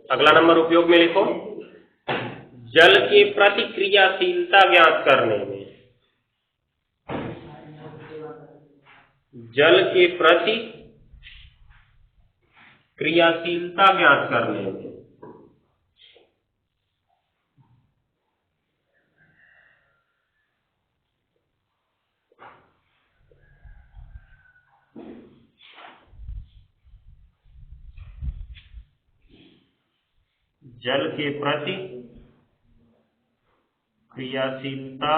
अगला नंबर उपयोग में लिखो, जल के प्रति क्रियाशीलता ज्ञात करने में, जल के प्रति क्रियाशीलता ज्ञात करने में। जल के प्रति क्रियाशीलता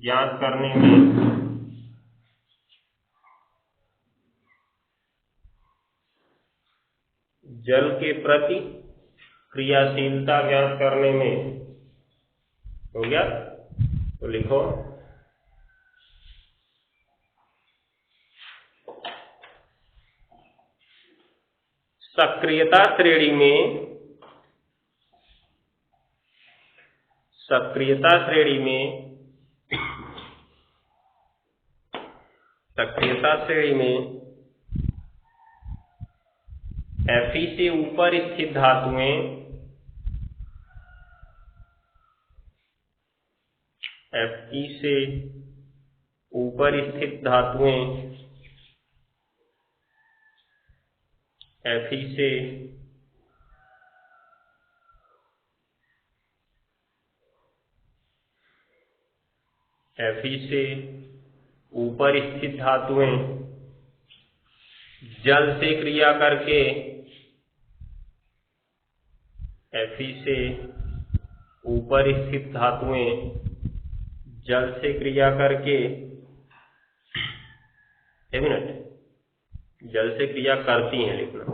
ज्ञात करने में, जल के प्रति क्रियाशीलता ज्ञात करने में। हो गया? तो लिखो, सक्रियता श्रेणी में, सक्रियता श्रेणी में, सक्रियता श्रेणी में Fe से ऊपर स्थित धातुएं, Fe से ऊपर स्थित धातुएं, Fe से Fe से ऊपर स्थित धातुएं जल से क्रिया करके, Fe से ऊपर स्थित धातुएं जल से क्रिया करके, एक मिनट, जल से क्रिया करती हैं लिखना,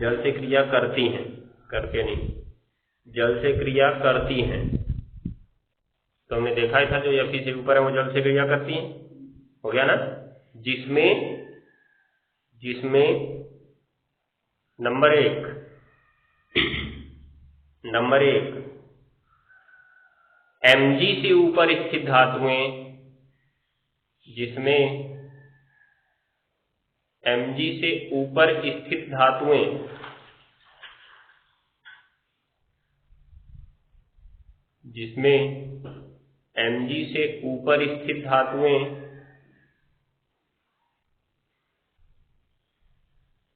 जल से क्रिया करती हैं, करके नहीं, जल से क्रिया करती हैं। तो हमने देखा ही था जो Fe से ऊपर है वो जल से क्रिया करती हैं। हो गया ना? जिसमें नंबर एक Mg से ऊपर स्थित धातुएं, जिसमें Mg से ऊपर स्थित धातुएं जिसमें Mg से ऊपर स्थित धातुएं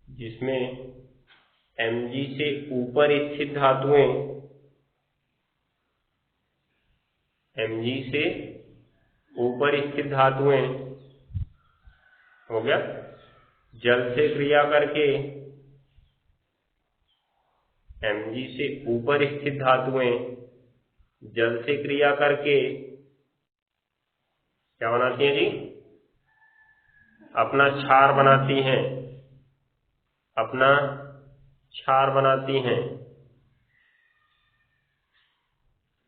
जिसमें Mg से ऊपर स्थित धातुएं Mg से ऊपर स्थित धातुएं, हो गया, जल से क्रिया करके Mg से ऊपर स्थित धातुएं जल से क्रिया करके क्या बनाती हैं जी? अपना क्षार बनाती हैं, अपना क्षार बनाती हैं।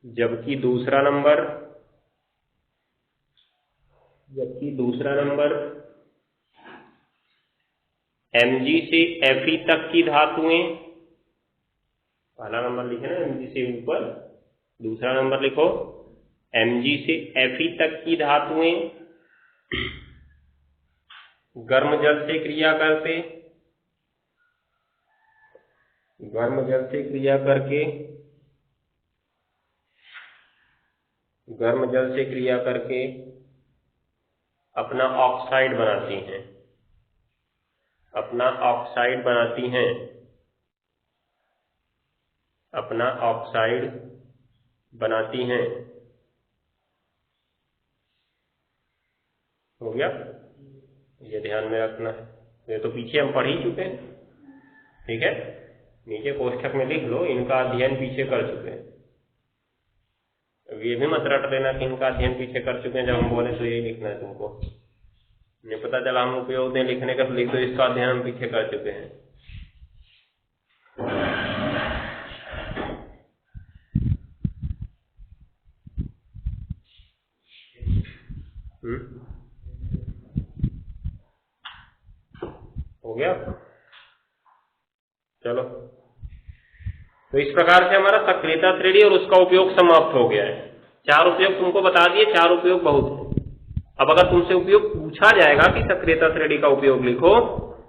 जबकि दूसरा नंबर Mg से Fe तक की धातुएं, पहला नंबर लिखे ना Mg से ऊपर, दूसरा नंबर लिखो Mg से Fe तक की धातुएं गर्म जल से क्रिया करके अपना ऑक्साइड बनाती हैं, अपना ऑक्साइड बनाती हैं। हो गया? ये ध्यान में रखना है। ये तो पीछे हम पढ़ ही चुके हैं, ठीक है? नीचे कोष्ठक में लिख लो, इनका अध्ययन पीछे कर चुके हैं। अब ये भी मत रट लेना कि इनका अध्ययन पीछे कर चुके हैं, जब हम बोले तो यही लिखना है तुमको। नहीं पता चला हम उपयोग दें लिखने का, तो लिख दो इसका अध्ययन हम पीछे कर चुके हैं। हो गया? चलो, तो इस प्रकार से हमारा सक्रियता श्रेणी और उसका उपयोग समाप्त हो गया है। 4 उपयोग तुमको बता दिए, 4 उपयोग बहुत है। अब अगर तुमसे उपयोग पूछा जाएगा कि सक्रियता श्रेणी का उपयोग लिखो,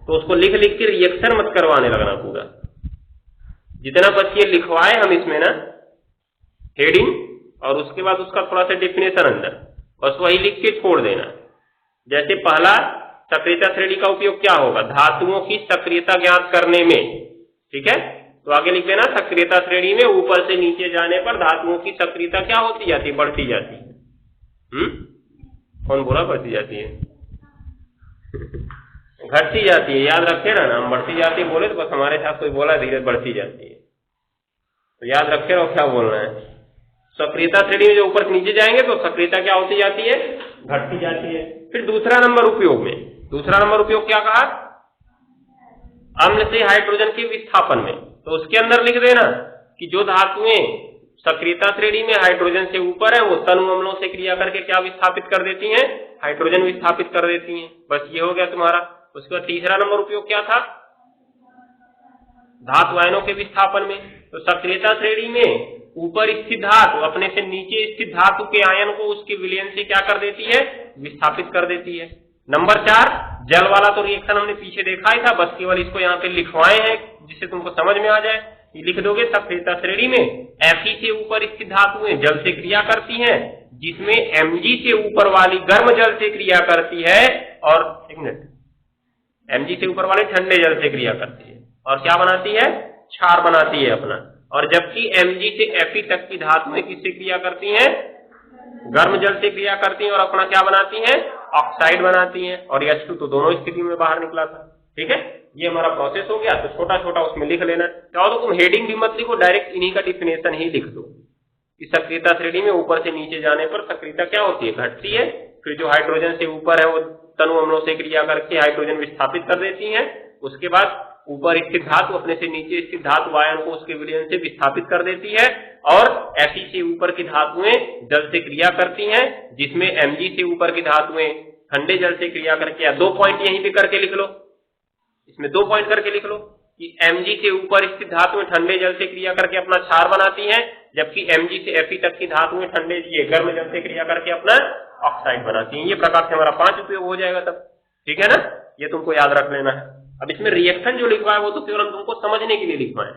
तो उसको लिख लिख के रिएक्शन मत करवाने लगना पूरा, जितना बस ये लिखवाए हम इसमें ना हेडिंग, और उसके बाद उसका थोड़ा सा डेफिनेशन अंदर, बस वही लिख के छोड़ देना। जैसे पहला सक्रियता श्रेणी का उपयोग क्या होगा, धातुओं की सक्रियता ज्ञात करने में, ठीक है। तो आगे लिख देना, सक्रियता श्रेणी में ऊपर से नीचे जाने पर धातुओं की सक्रियता क्या होती जाती है, बढ़ती जाती है। कौन बोला बढ़ती जाती है? घटती जाती है, याद रखे ना, हम बढ़ती जाती है बोले तो बस हमारे साथ कोई बोला धीरे बढ़ती जाती है, तो याद रखे रहो क्या बोलना है। सक्रियता श्रेणी में जो ऊपर से नीचे जाएंगे तो सक्रियता क्या होती जाती है, घटती जाती है। फिर दूसरा नंबर उपयोग में, दूसरा नंबर उपयोग क्या कहा, अम्ल से हाइड्रोजन के विस्थापन में। तो उसके अंदर लिख देना कि जो धातुएं सक्रियता श्रेणी में हाइड्रोजन से ऊपर है वो तनु अम्लों से क्रिया करके क्या विस्थापित कर देती हैं, हाइड्रोजन विस्थापित कर देती हैं। बस ये हो गया तुम्हारा। उसके बाद तीसरा नंबर उपयोग क्या था, धातु आयनों के विस्थापन में। तो सक्रियता श्रेणी में ऊपर स्थित धातु अपने से नीचे स्थित धातु के आयन को उसके विलयन से क्या कर देती है, विस्थापित कर देती है। नंबर 4, जल वाला तो रिएक्शन हमने पीछे देखा ही था, बस केवल इसको यहाँ पे लिखवाए हैं जिससे तुमको समझ में आ जाए। ये लिख दोगे, सक्रियता श्रेणी में Fe से ऊपर स्थित धातुएं जल से क्रिया करती हैं, जिसमें Mg से ऊपर वाली गर्म जल से क्रिया करती है, और एक मिनट, Mg से ऊपर वाले ठंडे जल से क्रिया करती है और क्या बनाती है, क्षार बनाती है अपना। और जबकि Mg से Fe तक की धातुएं किससे क्रिया करती हैं, गर्म जल से क्रिया करती हैं और अपना क्या बनाती हैं, ऑक्साइड बनाती हैं। और H2 तो दोनों स्थिति में बाहर निकला था। ठीक है, ये हमारा प्रोसेस हो गया। तो छोटा छोटा उसमें लिख लेना, चाहो तो तुम हेडिंग भी मत लिखो, डायरेक्ट इन्हीं का डिफिनेशन ही लिख दो कि सक्रियता श्रेणी में ऊपर से नीचे जाने पर सक्रियता क्या होती है, घटती है। फिर जो हाइड्रोजन से ऊपर है वो तनु अम्लों से क्रिया करके हाइड्रोजन विस्थापित कर देती है। उसके बाद ऊपर स्थित धातु अपने से नीचे स्थित धातु आयन को उसके विलयन से विस्थापित कर देती है। और Fe से ऊपर की धातुएं जल से क्रिया करती हैं, जिसमें Mg से ऊपर की धातुएं ठंडे जल से क्रिया करके, या 2 पॉइंट यहीं पे करके लिख लो, इसमें 2 पॉइंट करके लिख लो कि Mg से ऊपर स्थित धातुएं ठंडे जल से क्रिया करके अपना क्षार बनाती हैं, जबकि Mg से Fe तक की धातुएं ठंडे गर्म जल से क्रिया करके अपना ऑक्साइड बनाती हैं। ये प्रकार से हमारा 5 उपयोग हो जाएगा तब। ठीक है ना, ये तुमको याद रख लेना है। अब इसमें रिएक्शन जो लिखवाए वो तो केवल हम तुमको समझने के लिए लिखवाए,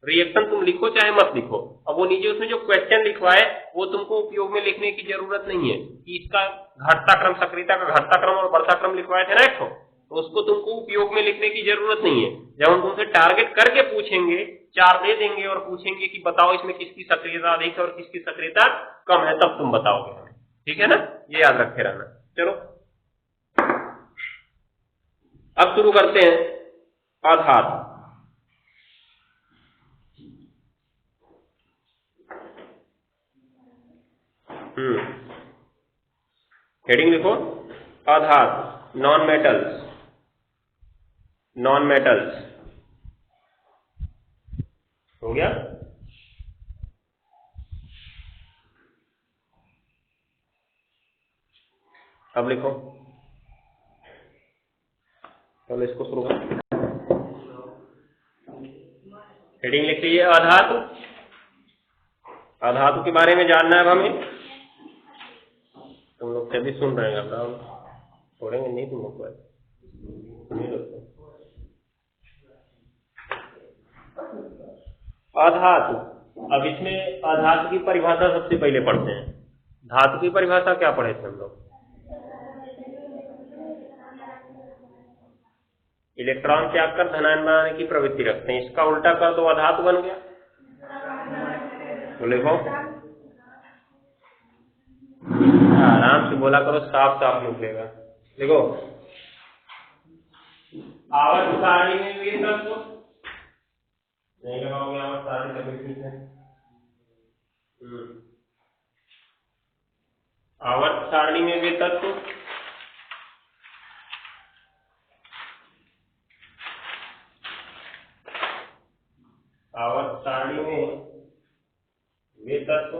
रिएक्शन तुम लिखो चाहे मत लिखो। अब वो नीचे उसमें जो क्वेश्चन लिखवाए वो तुमको उपयोग में लिखने की जरूरत नहीं है कि इसका घटता क्रम, सक्रियता का घटता क्रम और बढ़ता क्रम लिखवाए थे ना एक, तो उसको तुमको उपयोग में लिखने की जरूरत नहीं है। जब हम तुमसे टारगेट करके पूछेंगे, 4 दे देंगे और पूछेंगे कि बताओ इसमें किसकी सक्रियता अधिक है और किसकी सक्रियता कम है, तब तुम बताओगे हमें। ठीक है ना, ये याद रखे रहना। चलो अब शुरू करते हैं आधार। हेडिंग लिखो, आधार, नॉन मेटल्स, नॉन मेटल्स हो गया। अब लिखो, चलो इसको शुरू करो। हेडिंग लिख लीजिए, अधातु। अधातु के बारे में जानना है हमें। तुम लोग सभी सुन रहे हैं, छोड़ेंगे नहीं तुम लोग को, अधातु। अब इसमें अधातु की परिभाषा सबसे पहले पढ़ते हैं। धातु की परिभाषा क्या पढ़े थे हम लोग, इलेक्ट्रॉन त्याग कर धनायन बनाने की प्रवृत्ति रखते हैं। इसका उल्टा कर दो, अधातु बन गया। तो लिखो, आराम से बोला करो, साफ साफ निकलेगा। देखो, आवर्त सारणी में वे तत्व नहीं लगाओगे, आवर्त सारणी तभी ठीक है। आवर्त सारणी में वे तत्व आवर्त सारणी में वे तत्व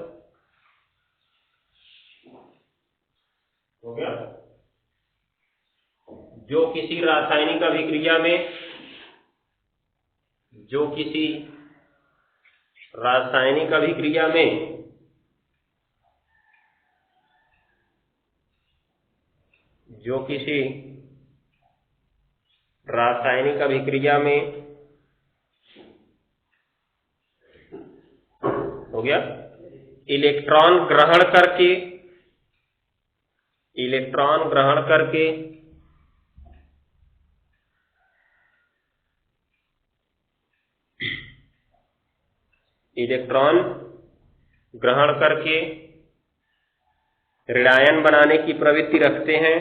हो गया जो किसी रासायनिक अभिक्रिया में, जो किसी रासायनिक अभिक्रिया में जो किसी रासायनिक अभिक्रिया में हो गया इलेक्ट्रॉन ग्रहण करके इलेक्ट्रॉन ग्रहण करके ऋणायन बनाने की प्रवृत्ति रखते हैं,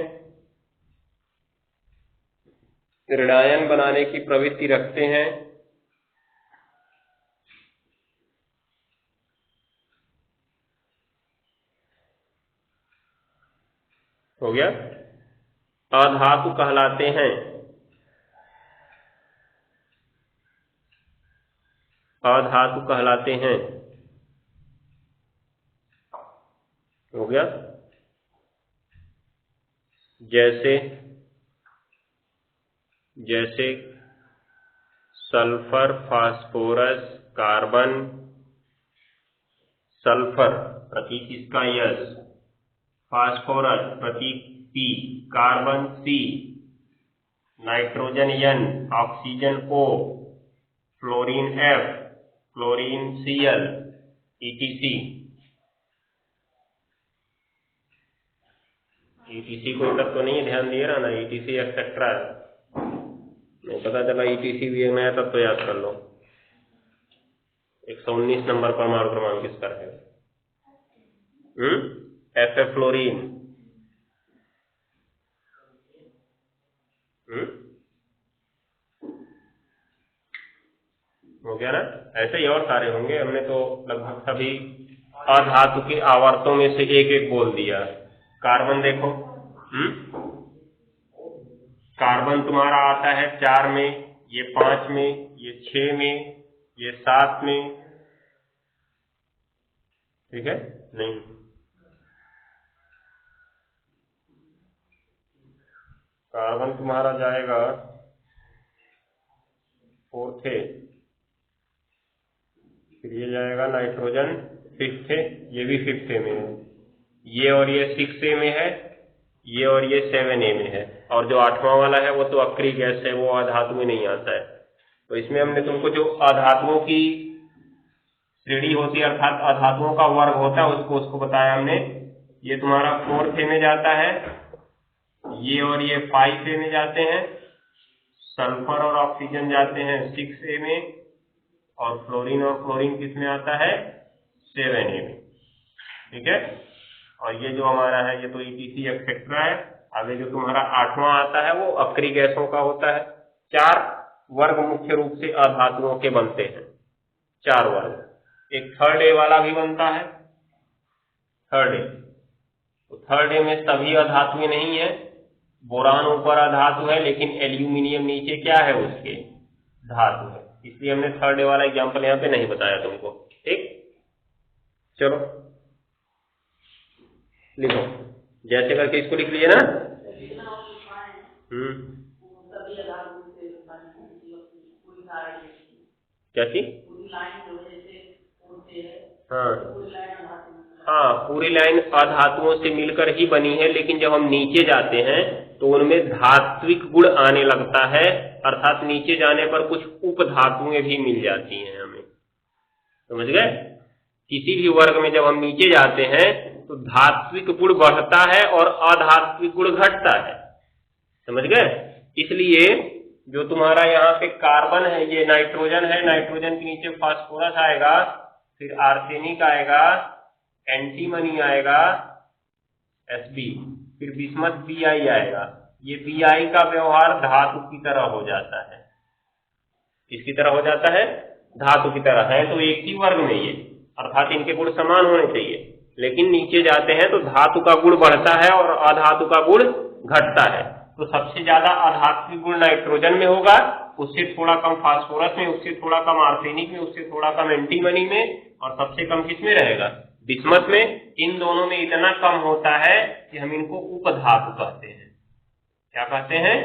ऋणायन बनाने की प्रवृत्ति रखते हैं। हो गया अधातु कहलाते हैं, अधातु कहलाते हैं। हो गया जैसे सल्फर, फास्फोरस, कार्बन। सल्फर प्रतीक इसका यस, फास्फोरस प्रतीक P, carbon C, nitrogen N, oxygen O, fluorine F, chlorine Cl, ETC। ETC कोई तक तो नहीं ध्यान दिए ना, ETC एक्सेट्रा है, नहीं पता चला ETC भी एक नया तत्व तो याद कर लो। 119 नंबर परमाणु क्रमांक किस पर है? FF fluorine. हो गया ना? ऐसे ही और सारे होंगे, हमने तो लगभग सभी अधातु के आवर्तों में से एक एक बोल दिया। कार्बन देखो, कार्बन तुम्हारा आता है 4 में, ये 5 में, ये 6 में, ये 7 में, ठीक है? नहीं, कार्बन तुम्हारा जाएगा 4th, फिर ये जाएगा नाइट्रोजन 5th, ये भी 5th में है, ये और ये 6A में है, ये और ये 7A में है, और जो 8वां वाला है वो तो अक्रिय गैस है, वो अधातु में नहीं आता है। तो इसमें हमने तुमको जो अधातुओं की श्रेणी होती है अर्थात अधातुओं का वर्ग होता है उसको बताया हमने। ये तुम्हारा 4th में जाता है, ये और ये 5A में जाते हैं, सल्फर और ऑक्सीजन जाते हैं 6A में, और फ्लोरीन और क्लोरीन किस में आता है? 7A में, ठीक है? और ये जो हमारा है ये तो ETC एक्सेट्रा है। आगे जो तुम्हारा 8वां आता है वो अक्रिय गैसों का होता है। 4 वर्ग मुख्य रूप से अधातुओं के बनते हैं, 4 वर्ग। एक 3rd A वाला भी बनता है, 3rd A। तो 3rd A में सभी अधातुएं नहीं है, बोरान ऊपर अधातु है लेकिन एल्यूमिनियम नीचे क्या है उसके? धातु है, इसलिए हमने 3rd A वाला एग्जाम्पल यहाँ पे नहीं बताया तुमको, ठीक? चलो लिखो, जैसे करके इसको लिख लीजिए ना। क्या चीज? हाँ, पूरी लाइन अधातुओं से मिलकर ही बनी है, लेकिन जब हम नीचे जाते हैं तो उनमें धात्विक गुण आने लगता है, अर्थात नीचे जाने पर कुछ उपधातुएं भी मिल जाती हैं हमें, समझ गए? किसी भी वर्ग में जब हम नीचे जाते हैं तो धात्विक गुण बढ़ता है और अधात्विक गुण घटता है, समझ गए? इसलिए जो तुम्हारा यहाँ पे कार्बन है ये नाइट्रोजन है, नाइट्रोजन के नीचे फास्फोरस आएगा, फिर आर्सेनिक आएगा, एंटीमनी आएगा Sb, फिर बिस्मथ Bi आएगा। ये Bi का व्यवहार धातु की तरह हो जाता है। किसकी तरह हो जाता है? धातु की तरह है, तो एक ही वर्ग में ये, अर्थात इनके गुण समान होने चाहिए, लेकिन नीचे जाते हैं तो धातु का गुण बढ़ता है और अधातु का गुण घटता है। तो सबसे ज्यादा अधात्विक गुण नाइट्रोजन में होगा, उससे थोड़ा कम फास्फोरस में, उससे थोड़ा कम आर्सेनिक में, उससे थोड़ा कम एंटीमनी में, और सबसे कम किसमें रहेगा? बिस्मथ में। इन दोनों में इतना कम होता है कि हम इनको उपधातु कहते हैं। क्या कहते हैं?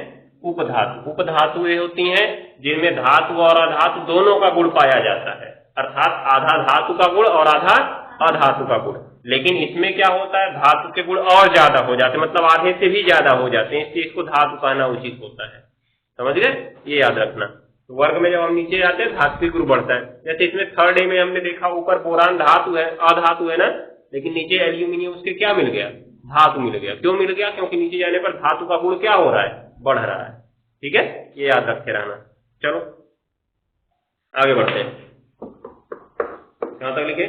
उपधातु। उपधातु ये होती हैं जिनमें धातु और अधातु दोनों का गुण पाया जाता है, अर्थात आधा धातु का गुण और आधा अधातु का गुण। लेकिन इसमें क्या होता है? धातु के गुण और ज्यादा हो जाते हैं, मतलब आधे से भी ज्यादा हो जाते हैं, इसलिए इसको धातु कहना उचित होता है। समझ गए, ये याद रखना। तो वर्ग में जब हम नीचे जाते हैं धात्विक ग्रुप बढ़ता है। जैसे इसमें थर्ड ए में हमने देखा ऊपर बोरान धातु है, अधातु है ना, लेकिन नीचे एल्यूमिनियम उसके क्या मिल गया, धातु मिल गया। क्यों मिल गया, क्योंकि नीचे जाने पर धातु का गुण क्या हो रहा है, बढ़ रहा है। ठीक है, ये याद रखे रहना। चलो आगे बढ़ते हैं, कहां तक लिखे।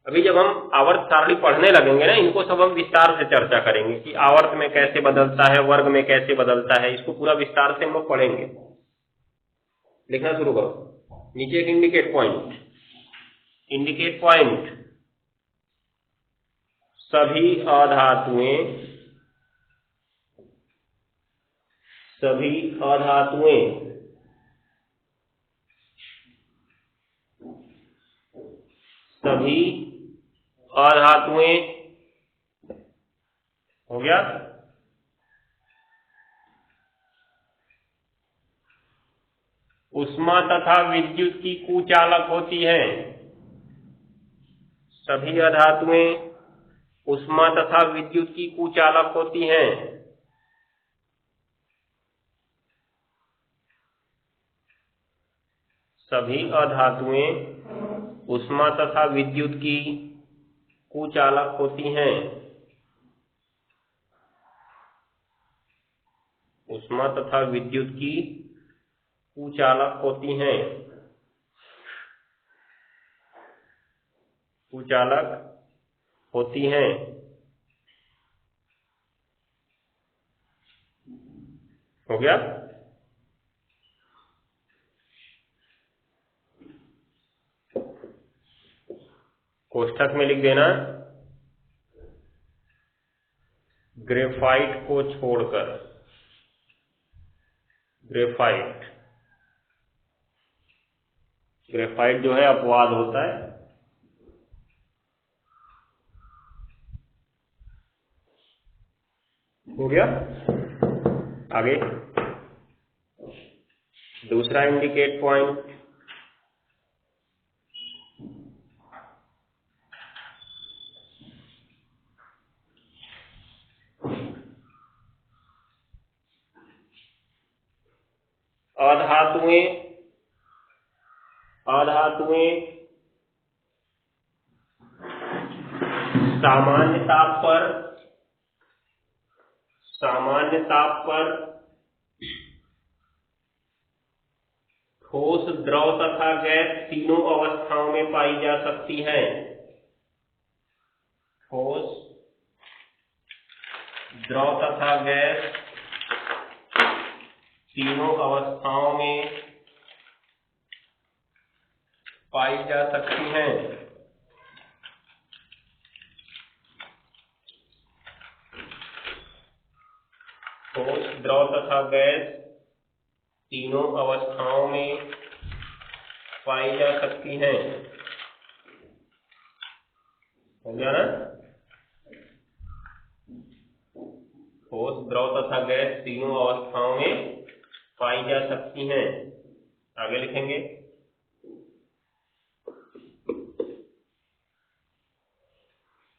अभी जब हम आवर्त सारणी पढ़ने लगेंगे ना, इनको सब हम विस्तार से चर्चा करेंगे कि आवर्त में कैसे बदलता है, वर्ग में कैसे बदलता है, इसको पूरा विस्तार से हम लोग पढ़ेंगे। लिखना शुरू करो। नीचे एक इंडिकेट पॉइंट, इंडिकेट पॉइंट, सभी अधातुएं, सभी अधातुएं सभी अधातुएं, हो गया। उष्मा तथा विद्युत की कुचालक होती हैं। सभी अधातुएं उष्मा तथा विद्युत की कुचालक होती हैं। सभी अधातुएं उष्मा तथा विद्युत की कुचालक होती हैं। उष्मा तथा विद्युत की कुचालक होती हैं। कुचालक होती हैं। हो गया। कोष्ठक में लिख देना, ग्रेफाइट को छोड़कर, ग्रेफाइट, ग्रेफाइट जो है अपवाद होता है। हो गया। आगे दूसरा इंडिकेट पॉइंट, अधातुएं, अधातुएं सामान्य ताप पर, सामान्य ताप पर ठोस, द्रव तथा गैस तीनों अवस्थाओं में पाई जा सकती है। ठोस, द्रव तथा गैस तीनों अवस्थाओं में पाई जा सकती हैं। ठोस, द्रव तथा गैस तीनों अवस्थाओं में पाई जा सकती हैं। हो गया ना। ठोस, द्रव तथा गैस तीनों अवस्थाओं में पाई जा सकती हैं। आगे लिखेंगे,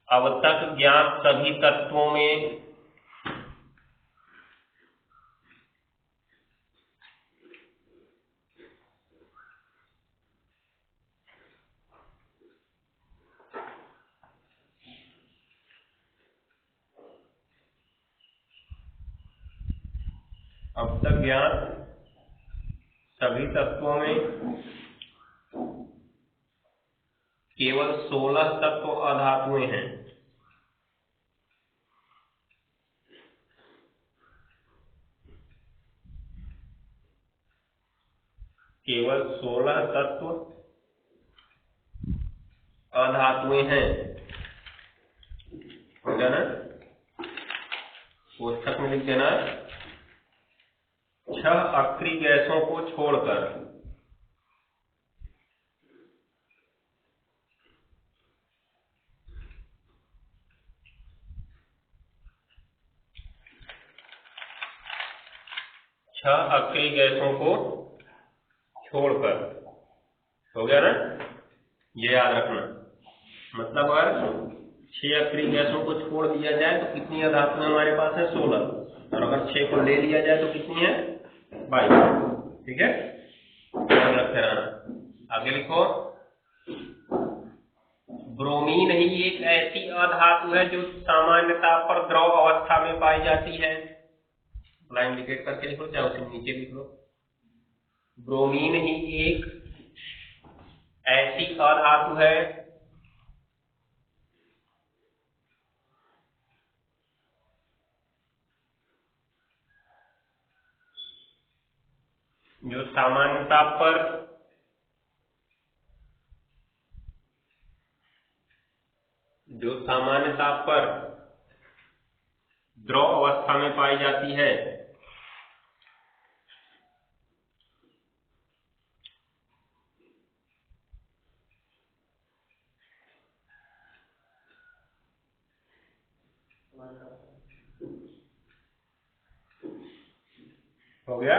अब तक ज्ञात सभी तत्वों में अब तक ज्ञात सभी तत्वों में केवल 16 तत्व अधातुएं हैं। केवल 16 तत्व अधातुएं हैं। हो गया ना। कोष्ठक में लिख देना, 6 अक्रिय गैसों को छोड़कर, 6 अक्रिय गैसों को छोड़कर। हो गया ना, ये याद रखना। मतलब अगर 6 अक्रिय गैसों को छोड़ दिया जाए तो कितनी अधातुएं हमारे पास है, 16। और अगर 6 को ले लिया जाए तो कितनी है 22। ठीक है, ध्यान रखते रहना। आगे लिखो, ब्रोमीन ही एक ऐसी अधातु है जो सामान्यतः पर द्रव अवस्था में पाई जाती है। लाइन इंडिकेट करके लिखो, चाहे उसे नीचे लिख लो। ब्रोमीन ही एक ऐसी अधातु है जो सामान्यता पर द्रव अवस्था में पाई जाती है। हो गया?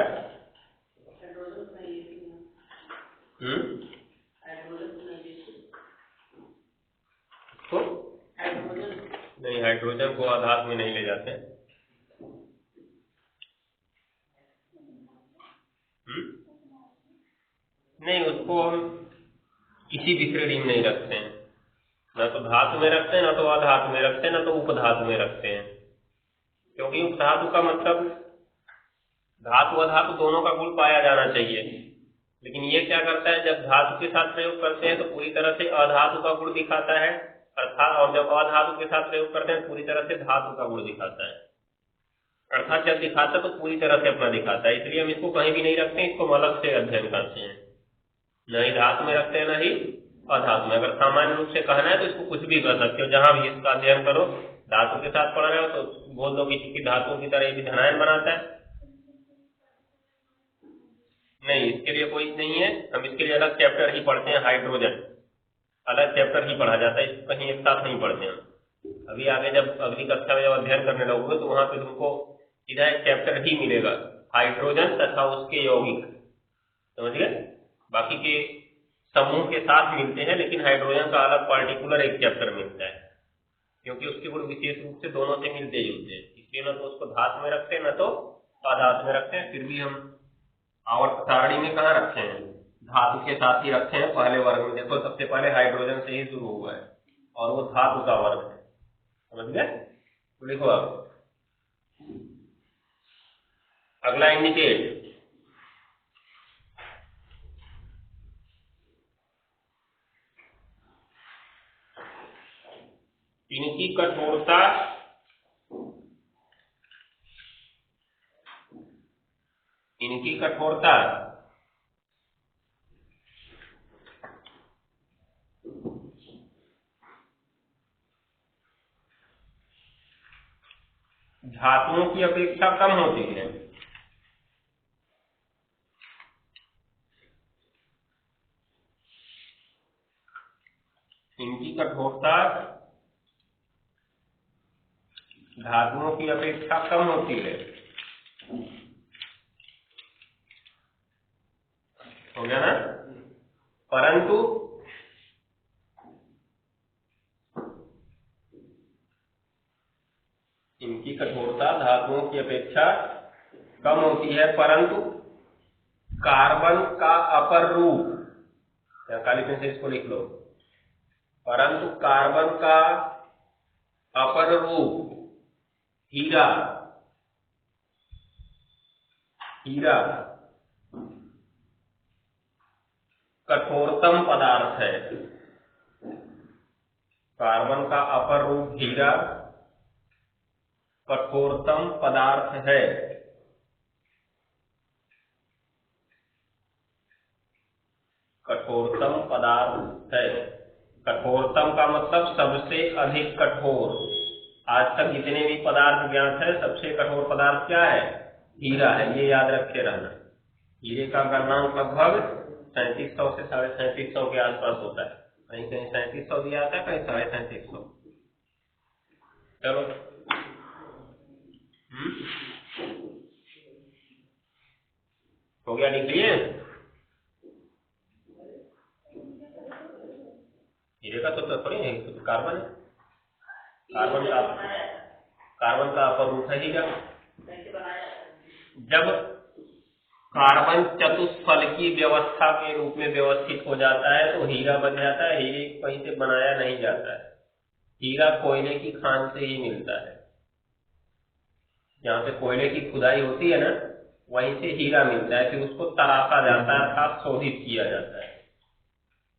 तो नहीं, हाइड्रोजन को अधातु में नहीं ले जाते। नहीं, उसको हम किसी भी श्रेणी में नहीं रखते हैं, न तो धातु में रखते हैं, न तो अधातु में रखते हैं, न तो उपधातु में रखते हैं। क्योंकि उपधातु का मतलब धातु अधातु दोनों का गुण पाया जाना चाहिए, लेकिन ये क्या करता है, जब धातु के साथ प्रयोग करते हैं तो पूरी तरह से अधातु का गुण दिखाता है, अर्थात, और जब अधातु के साथ प्रयोग करते हैं पूरी तरह से धातु का गुण दिखाता है। अर्थात जब दिखाता है तो पूरी तरह से अपना दिखाता है, इसलिए हम इसको कहीं भी नहीं रखते, इसको अलग से अध्ययन करते हैं। न ही धातु में रखते हैं, न ही अधातु में। अगर सामान्य रूप से कहना है तो इसको कुछ भी कर सकते हो, जहां भी इसका अध्ययन करो। धातु के साथ पढ़ रहे हो तो बोल दो कि धातुओं की तरह ये भी धनायन बनाता है। नहीं, इसके लिए कोई नहीं है, हम इसके लिए अलग चैप्टर ही पढ़ते हैं। हाइड्रोजन अलग चैप्टर ही पढ़ा जाता है, इसको कहीं एक साथ नहीं पढ़ते हैं। अभी आगे जब अगली कक्षा में जब अध्ययन करने लगोगे तो वहां पे तुमको सीधा एक चैप्टर ही मिलेगा, हाइड्रोजन तथा उसके यौगिक। समझ गए? बाकी के समूह के साथ मिलते हैं, लेकिन हाइड्रोजन का अलग पार्टिकुलर एक चैप्टर मिलता है, क्योंकि उसके गुण विशेष रूप से दोनों से मिलते जुलते हैं। इसलिए न तो उसको धातु में रखते हैं, न तो अधातु में रखते हैं। फिर भी हम आवर्त सारणी में कहाँ रखे हैं, धातु के साथ ही रखे हैं पहले वर्ग में। देखो, सबसे पहले हाइड्रोजन से ही शुरू हुआ है और वो धातु का वर्ग है। समझ गए? तो लिखो अब अगला इंडिकेट। इनकी कठोरता धातुओं की अपेक्षा कम होती है। इनकी कठोरता धातुओं की अपेक्षा कम होती है। हो गया ना? परंतु इनकी कठोरता धातुओं की अपेक्षा कम होती है, परंतु कार्बन का अपर रूप, या काली पेन से इसको लिख लो, परंतु कार्बन का अपर रूप हीरा कठोरतम पदार्थ है। कार्बन का अपर रूप हीरा कठोरतम पदार्थ है। कठोरतम पदार्थ है। कठोरतम का मतलब सबसे अधिक कठोर। आज तक जितने भी पदार्थ ज्ञात है, सबसे कठोर पदार्थ क्या है? हीरा है। ये याद रखे रहना। हीरे का गलनांक लगभग 3700 से 3750 के आसपास होता है। कहीं कहीं 3700 दिया आता है, कहीं 3750। चलो, हो गया? लिख लिए? हीरे का तो थोड़ी है, कार्बन है। कार्बन का अपर रूप है हीरा। जब कार्बन चतुष्फलकी व्यवस्था के रूप में व्यवस्थित हो जाता है तो हीरा बन जाता है। हीरे कहीं से बनाया नहीं जाता है, हीरा कोयले की खान से ही मिलता है। जहाँ पे कोयले की खुदाई होती है ना, वहीं से हीरा मिलता है, फिर उसको तराशा जाता है अर्थात शोधित किया जाता है।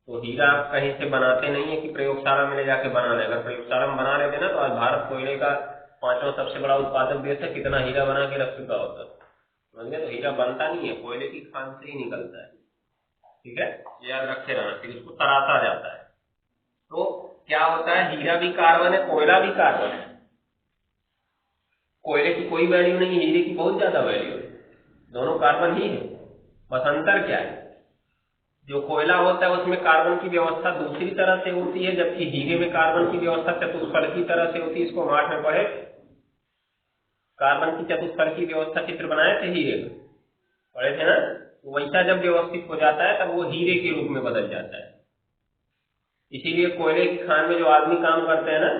तो हीरा आप कहीं से बनाते नहीं है कि प्रयोगशाला में ले जाके बना ले। अगर प्रयोगशाला में बना लेते ना तो आज भारत कोयले का 5वां सबसे बड़ा उत्पादक देश है, कितना हीरा बना के रख चुका होता है। समझ गए? तो हीरा बनता नहीं है, कोयले की खान से ही निकलता है। ठीक है, याद रखे रहना। फिर उसको तराशा जाता है। तो क्या होता है, हीरा भी कार्बन है, कोयला भी कार्बन है। कोयले की कोई वैल्यू नहीं है, हीरे की बहुत ज्यादा वैल्यू है। दोनों कार्बन ही है, बस अंतर क्या है, जो कोयला होता है उसमें कार्बन की व्यवस्था दूसरी तरह से होती है, जबकि हीरे में कार्बन की व्यवस्था चतुष्फलकी तरह से होती है। इसको 8 में पढ़े, कार्बन की चतुष्फलकी व्यवस्था चित्र बनाए थे हीरे में, पढ़े थे ना। तो वैसा जब व्यवस्थित हो जाता है तब वो हीरे के रूप में बदल जाता है। इसीलिए कोयले की खान में जो आदमी काम करते हैं ना,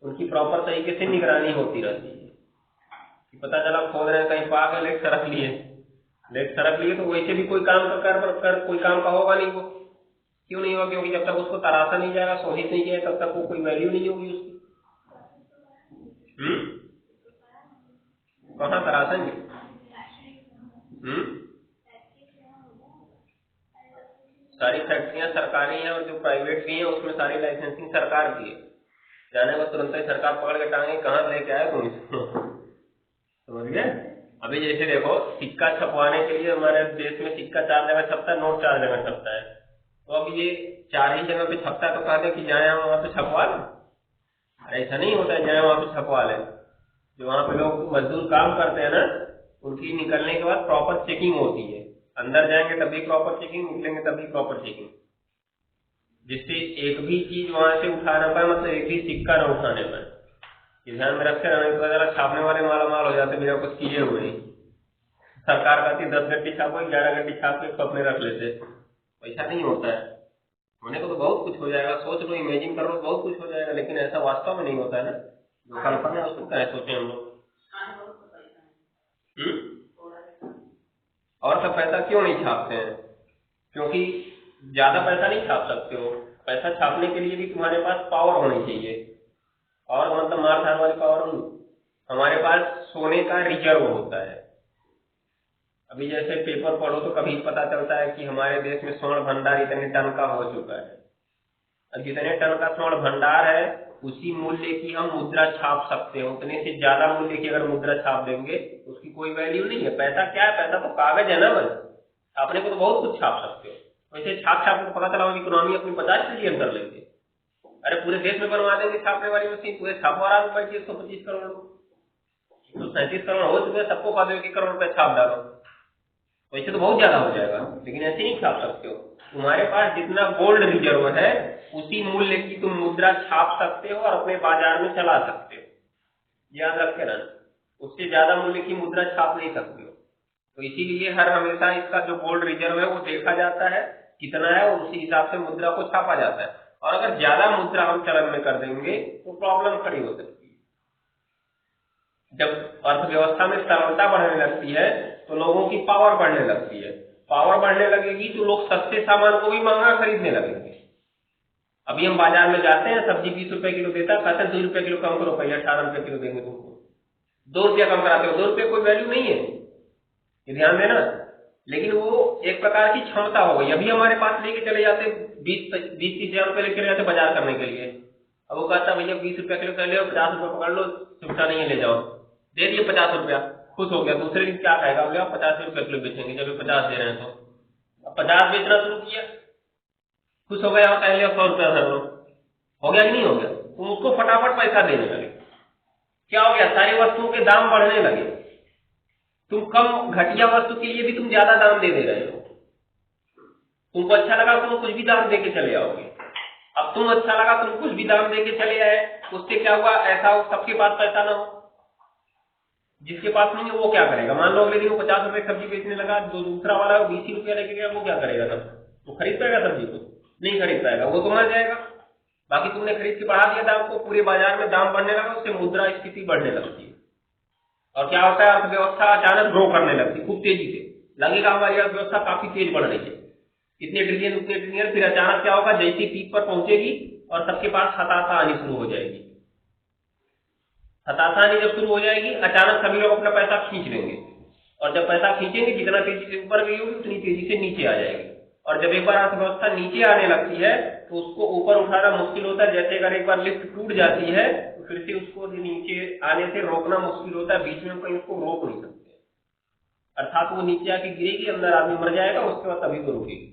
उनकी प्रॉपर तरीके से निगरानी होती रहती है कि पता चला खोद रहे हैं, कहीं पा गए, लेट सरक लिए तो वैसे भी कोई काम कोई काम का होगा नहीं। वो क्यों नहीं होगा? क्योंकि जब तक उसको तराशा नहीं जाएगा, शोधित नहीं किया, तब तक वो कोई वैल्यू नहीं होगी उसकी। कहाँ तराशेंगे? सारी फैक्ट्रियां सरकारी हैं और जो प्राइवेट भी हैं उसमें सारी लाइसेंसिंग सरकार की है। जाने को तुरंत ही सरकार पकड़ के टांगे, कहाँ लेके आए तुम इसको। समझ गए? अभी जैसे देखो, सिक्का छपवाने के लिए हमारे देश में सिक्का 4 जगह छपता है, नोट 4 जगह छपता है। तो अब ये 4 ही जगह पे छपता है तो कहते हैं कि जाए हम वहां पे छपवा लें। ऐसा नहीं होता है जाए वहां पे छपवा लें। जो वहां पे लोग मजदूर काम करते हैं ना, उनकी निकलने के बाद प्रॉपर चेकिंग होती है। अंदर जाएंगे तभी प्रॉपर चेकिंग, निकलेंगे तभी प्रॉपर चेकिंग, जिससे एक भी चीज वहां से उठा ना पाए, मतलब एक भी सिक्का न उठाने पाए। ध्यान में रखे रहना। पता चला छापने वाले मालामाल हो जाते बिना कुछ किए हुए ही। सरकार कहती 10 गड्डी छापो, 11 गड्डी छाप के अपने रख लेते। ऐसा नहीं होता है। होने को तो बहुत कुछ हो जाएगा, सोच लो, इमेजिन कर लो, बहुत कुछ हो जाएगा, लेकिन ऐसा वास्तव में नहीं होता है ना। जो कल्पना है उसको क्या सोचे हम लोग। और सब पैसा क्यों नहीं छापते हैं? क्योंकि ज्यादा पैसा नहीं छाप सकते हो। पैसा छापने के लिए भी तुम्हारे पास पावर होनी चाहिए, और मतलब मार धार वाली पावर नहीं। हमारे पास सोने का रिजर्व होता है। अभी जैसे पेपर पढ़ो तो कभी पता चलता है कि हमारे देश में स्वर्ण भंडार इतने टन का हो चुका है। अब जितने टन का स्वर्ण भंडार है, उसी मूल्य की हम मुद्रा छाप सकते हैं। उतने से ज्यादा मूल्य की अगर मुद्रा छाप देंगे उसकी कोई वैल्यू नहीं है। पैसा क्या है? पैसा तो कागज है ना बस। छापने को तो बहुत कुछ छाप सकते हो। वैसे छाप को पता चला इकोनॉमी अपनी 50 ट्रिलियन कर लेंगे। अरे पूरे देश में बनवा देंगे छापने वाली मशीन, पूरे छापवा रहा रुपए की 125 करोड़, 137 करोड़ हो चुके, सबको कहा दो 1 करोड़ रुपए छाप डालो। वैसे तो बहुत ज्यादा हो जाएगा, लेकिन ऐसे नहीं छाप सकते हो। तुम्हारे पास जितना गोल्ड रिजर्व है उसी मूल्य की तुम मुद्रा छाप सकते हो और अपने बाजार में चला सकते हो। याद रखे ना, उससे ज्यादा मूल्य की मुद्रा छाप नहीं सकते हो। तो इसीलिए हर हमेशा इसका जो गोल्ड रिजर्व है वो देखा जाता है कितना है, और उसी हिसाब से मुद्रा को छापा जाता है। और अगर ज्यादा मुद्रा हम चलन में कर देंगे तो प्रॉब्लम खड़ी हो सकती है। जब अर्थव्यवस्था में तरलता बढ़ने लगती है तो लोगों की पावर बढ़ने लगती है। पावर बढ़ने लगेगी तो लोग सस्ते सामान को भी महंगा खरीदने लगेंगे। अभी हम बाजार में जाते हैं, सब्जी 20 रुपए किलो देता है, कहते हैं 2 रुपए किलो कम करो भैया, 18 रुपए किलो देंगे तुमको। 2 रुपया कम कराते हो, 2 रुपये कोई वैल्यू नहीं है, ये ध्यान देना। लेकिन वो एक प्रकार की क्षमता हो गई। अभी हमारे पास लेके चले जाते 20-30 हजार रुपए लेके चले जाते बाजार करने के लिए। अब वो कहता भैया 20 रुपया किलो कर लो, 50 रुपये पकड़ लो, छुट्टा नहीं है, ले जाओ। दे दिए 50 रुपया, खुश हो गया। दूसरे दिन क्या कहेगा, बोले 50 रुपये किलो बेचेंगे, जब 50 दे रहे हैं तो। अब 50 बेचना शुरू किया, खुश हो गया, और कह लिया 100 रुपया धर लो। हो गया कि नहीं हो गया? तुम उसको फटाफट पैसा देने लगे। क्या हो गया? सारी वस्तुओं के दाम बढ़ने लगे। तुम कम घटिया वस्तु के लिए भी तुम ज्यादा दाम दे रहे हो। तुमको अच्छा लगा तुम कुछ भी दाम देके चले आओगे। अब तुम अच्छा लगा तुम कुछ भी दाम देके चले आए, उससे क्या हुआ? ऐसा हो सबके पास पैसा ना हो, जिसके पास नहीं है वो क्या करेगा? मान लो अगले दिन वो 50 रुपए सब्जी बेचने लगा, जो दूसरा वाला 20 रुपया लेके गया, वो क्या करेगा? तब वो खरीद पाएगा सब्जी को? नहीं खरीद पाएगा, वो तो मर जाएगा। बाकी तुमने खरीद के बढ़ा दिया दाम को, पूरे बाजार में दाम बढ़ने लगा, उससे मुद्रा स्थिति बढ़ने लगती है। और क्या होता है, अर्थव्यवस्था अचानक ग्रो करने लगती खूब तेजी से, लगेगा हमारी अर्थव्यवस्था काफी तेज बढ़ रही है, इतने ट्रिलियन उतने ट्रिलियन, फिर अचानक क्या होगा, जैसी पीक पर पहुंचेगी और सबके पास हताशा आनी शुरू हो जाएगी। हताशा आनी जब शुरू हो जाएगी, अचानक सभी लोग अपना पैसा खींच लेंगे, और जब पैसा खींचेंगे जितना तेजी से ऊपर गई होगी उतनी तेजी से नीचे आ जाएगी, और जब एक बार अर्थव्यवस्था नीचे आने लगती है तो उसको ऊपर उठाना मुश्किल होता है। जैसे अगर एक बार लिफ्ट टूट जाती है तो फिर से उसको नीचे आने से रोकना मुश्किल होता है, बीच में कहीं उसको रोक नहीं सकते, अर्थात वो नीचे आके गिरेगी, अंदर आदमी मर जाएगा, उसके बाद तभी वो रुकेगी।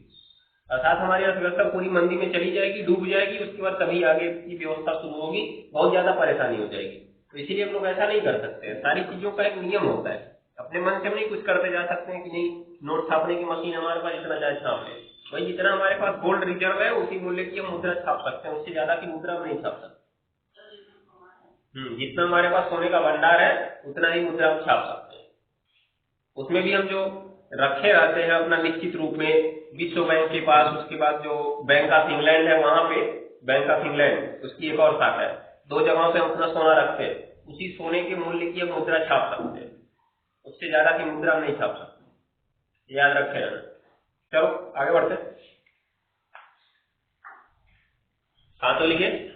अर्थात हमारी अर्थव्यवस्था पूरी मंदी में चली जाएगी, डूब जाएगी, उसके बाद तभी आगे की व्यवस्था शुरू होगी, बहुत ज्यादा परेशानी हो जाएगी। तो इसीलिए हम लोग ऐसा नहीं कर सकते, सारी चीजों का एक नियम होता है, अपने मन से हम नहीं कुछ करते जा सकते हैं कि नहीं नोट छापने की मशीन हमारे पास इतना चाहे छाप ले, वही जितना हमारे पास गोल्ड रिजर्व है उसी मूल्य की हम मुद्रा छाप सकते हैं, उससे ज्यादा की मुद्रा हम नहीं छाप सकते। जितना हमारे पास सोने का भंडार है उतना ही मुद्रा हम छाप सकते हैं। उसमें भी हम जो रखे रहते हैं अपना निश्चित रूप में विश्व बैंक के पास, उसके बाद जो बैंक ऑफ इंग्लैंड है वहां पे, बैंक ऑफ इंग्लैंड उसकी एक और शाखा है, 2 जगहों पे हम अपना सोना रखते हैं, उसी सोने के मूल्य की हम मुद्रा छाप सकते हैं, उससे ज्यादा की मुद्रा हम नहीं छाप सकते, याद रखे रहना। चलो आगे बढ़ते हैं। हाँ तो लिखिए,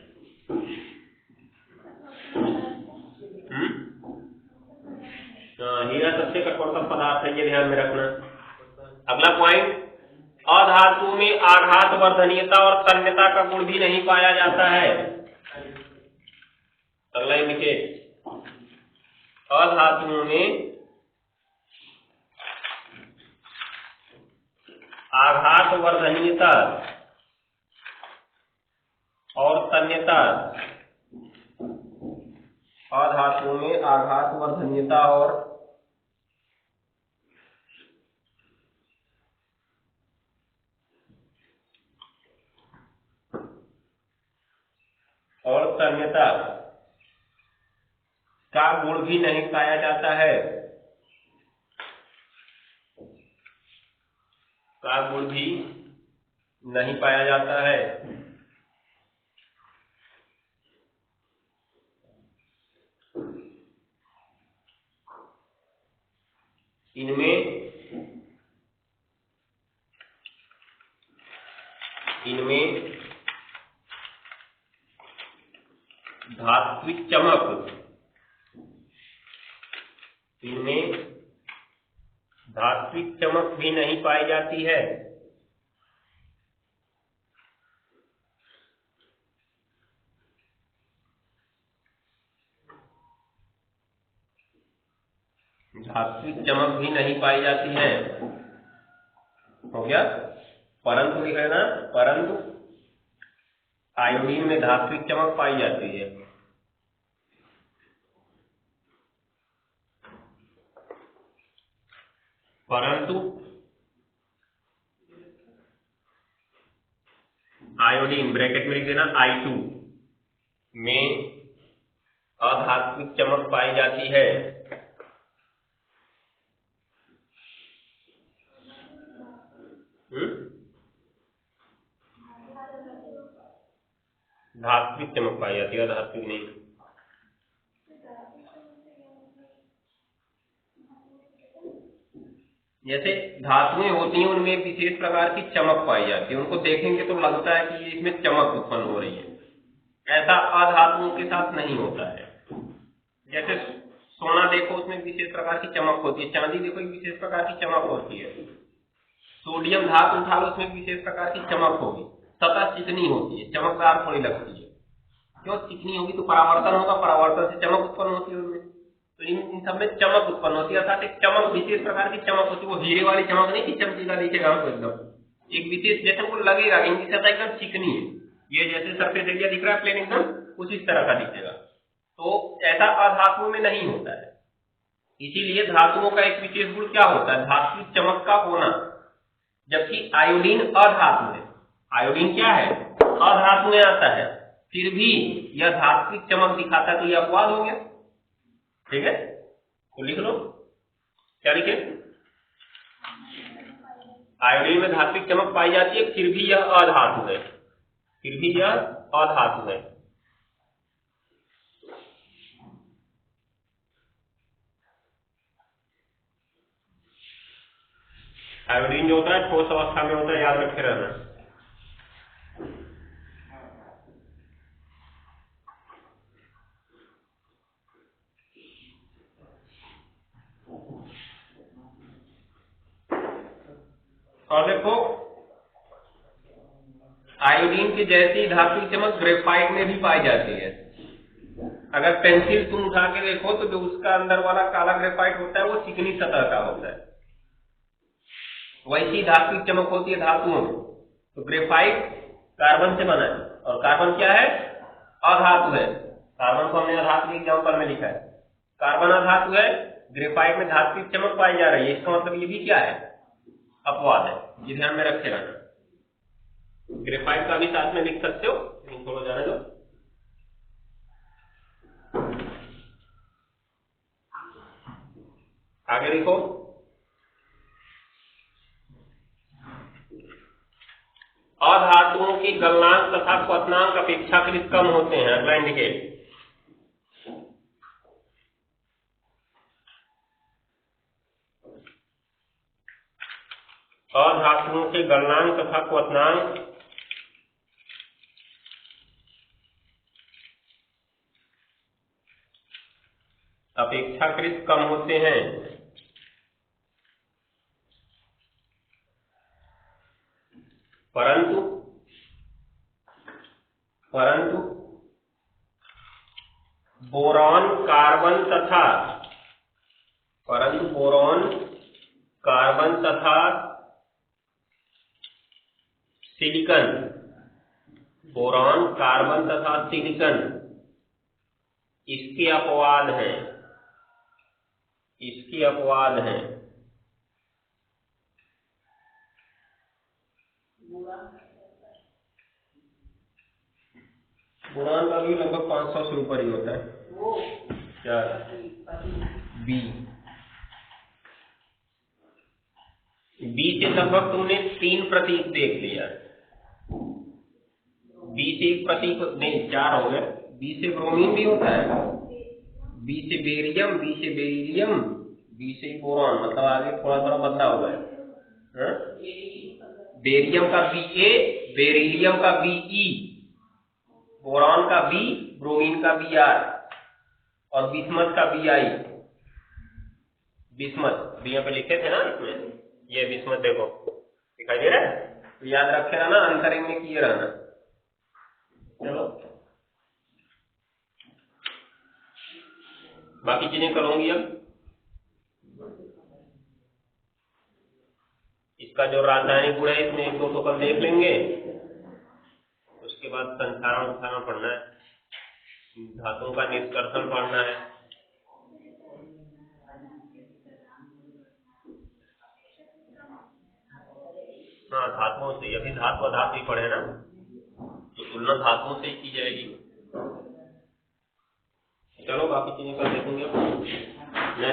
हीरा सबसे कठोरतम पदार्थ है, ये ध्यान में रखना। अगला पॉइंट, अधातु में आघात वर्धनीयता और तन्यता का गुण भी नहीं पाया जाता है। अगला लिखिए, अधातुओं में आघात वर्धनीयता और तन्यता, अधातुओं में आघात वर्धनीयता और तन्यता का गुण भी नहीं पाया जाता है, का गुण भी नहीं पाया जाता है। इनमें धात्विक चमक, इनमें धात्विक चमक भी नहीं पाई जाती है। धात्विक चमक भी नहीं पाई जाती है, हो गया। परंतु लिख लेना, परंतु आयोडीन में धात्विक चमक पाई जाती है। परंतु आयोडीन ब्रैकेट में लिख देना I2 में अधात्विक चमक पाई जाती है। धात्विक चमक पाई जाती है, धात्विक नहीं। जैसे धातुएं होती हैं उनमें विशेष प्रकार की चमक पाई जाती है, उनको देखेंगे तो लगता है कि इसमें चमक उत्पन्न हो रही है, ऐसा अधातुओं के साथ नहीं होता है। जैसे सोना देखो उसमें विशेष प्रकार की चमक होती है, चांदी देखो एक विशेष प्रकार की चमक होती है, सोडियम धातु उठा लो उसमें विशेष प्रकार की चमक होगी, सतह चिकनी होती है, चमकदार थोड़ी लगती है। क्यों चिकनी होगी तो परावर्तन होगा, परावर्तन से चमक उत्पन्न होती है उनमें, तो इन सब में चमक उत्पन्न होती है, अर्थात एक चमक विशेष प्रकार की चमक होती है। वो हीरे वाली चमक नहीं कि चमकीला दिखेगा हमको, एकदम एक विशेष जैसे हमको लगेगा इनकी सतह एकदम चिकनी है, ये जैसे सरफेस एरिया दिख रहा है प्लेन एकदम कुछ इस तरह का दिखेगा, तो ऐसा अधातुओं में नहीं होता है। इसीलिए धातुओं का एक विशेष गुण क्या होता है, धात्विक चमक का होना, जबकि आयोडीन अधातु है। आयोडीन क्या है, अधातु में आता है, फिर भी यह धात्विक चमक दिखाता है, तो यह अपवाद हो गया। ठीक है, तो लिख लो, क्या लिखे, आयोडीन में धात्विक चमक पाई जाती है, फिर भी यह अधातु है, फिर भी यह अधातु है। आयोडीन जो होता है ठोस अवस्था में होता है, याद रखे रहना। और देखो आयोडीन की जैसी धातु चमक ग्रेफाइट में भी पाई जाती है। अगर पेंसिल तुम उठा के देखो तो जो उसका अंदर वाला काला ग्रेफाइट होता है वो चिकनी सतह का होता है, वैसी धातु चमक होती है धातुओं में। तो ग्रेफाइट कार्बन से बना है, और कार्बन क्या है? अधातु है। कार्बन को हमने अधातु के एग्जाम्पल में लिखा है, कार्बन अधातु है, ग्रेफाइट में धातु की चमक पाई जा रही है। इसका मतलब ये भी क्या है? अपवाद है, ये ध्यान में रखे रहना। ग्रेफाइट का भी साथ में लिख सकते हो, लेकिन थोड़ा जाने दो। आगे लिखो, अधातुओं की गलनांक तथा क्वथनांक अपेक्षाकृत कम होते हैं। अगला इंडिकेट, अधातुओं के गलनांक तथा क्वथनांक अपेक्षाकृत कम होते हैं। परंतु बोरॉन कार्बन तथा सिलिकॉन, बोरॉन कार्बन तथा सिलिकॉन इसके अपवाद हैं। बोरान का भी लगभग 500 से ऊपर ही होता है। क्या बी से लगभग तुमने 3 प्रतीक देख लिया। बी से एक प्रतीक नहीं, 4 हो गए। बी से ब्रोमीन भी होता है, बी से बेरियम, बी से बेरिलियम, बी से बोरान, मतलब आगे थोड़ा थोड़ा बदला हुआ है। बेरियम का Ba, बेरिलियम का Be, बोरान का B, ब्रोमीन का Br और बिस्मथ का Bi। बिस्मथ यहाँ पे लिखे थे ना, इसमें ये बिस्मथ देखो दिखाई दे रहा है, तो याद रखे रहना, अंतरिंग में किए रहना। चलो बाकी चीजें करूंगी। अब इसका जो रासायनिक गुण है इसमें 1-2 तो कल देख लेंगे, उसके बाद संसारण पढ़ना है, धातुओं का निष्कर्षण पढ़ना है। हाँ, धातुओं से, अभी धातु अधातु ही पढ़े ना, तो तुलना धातुओं से ही की जाएगी। चलो बाकी चीजें कल देखेंगे।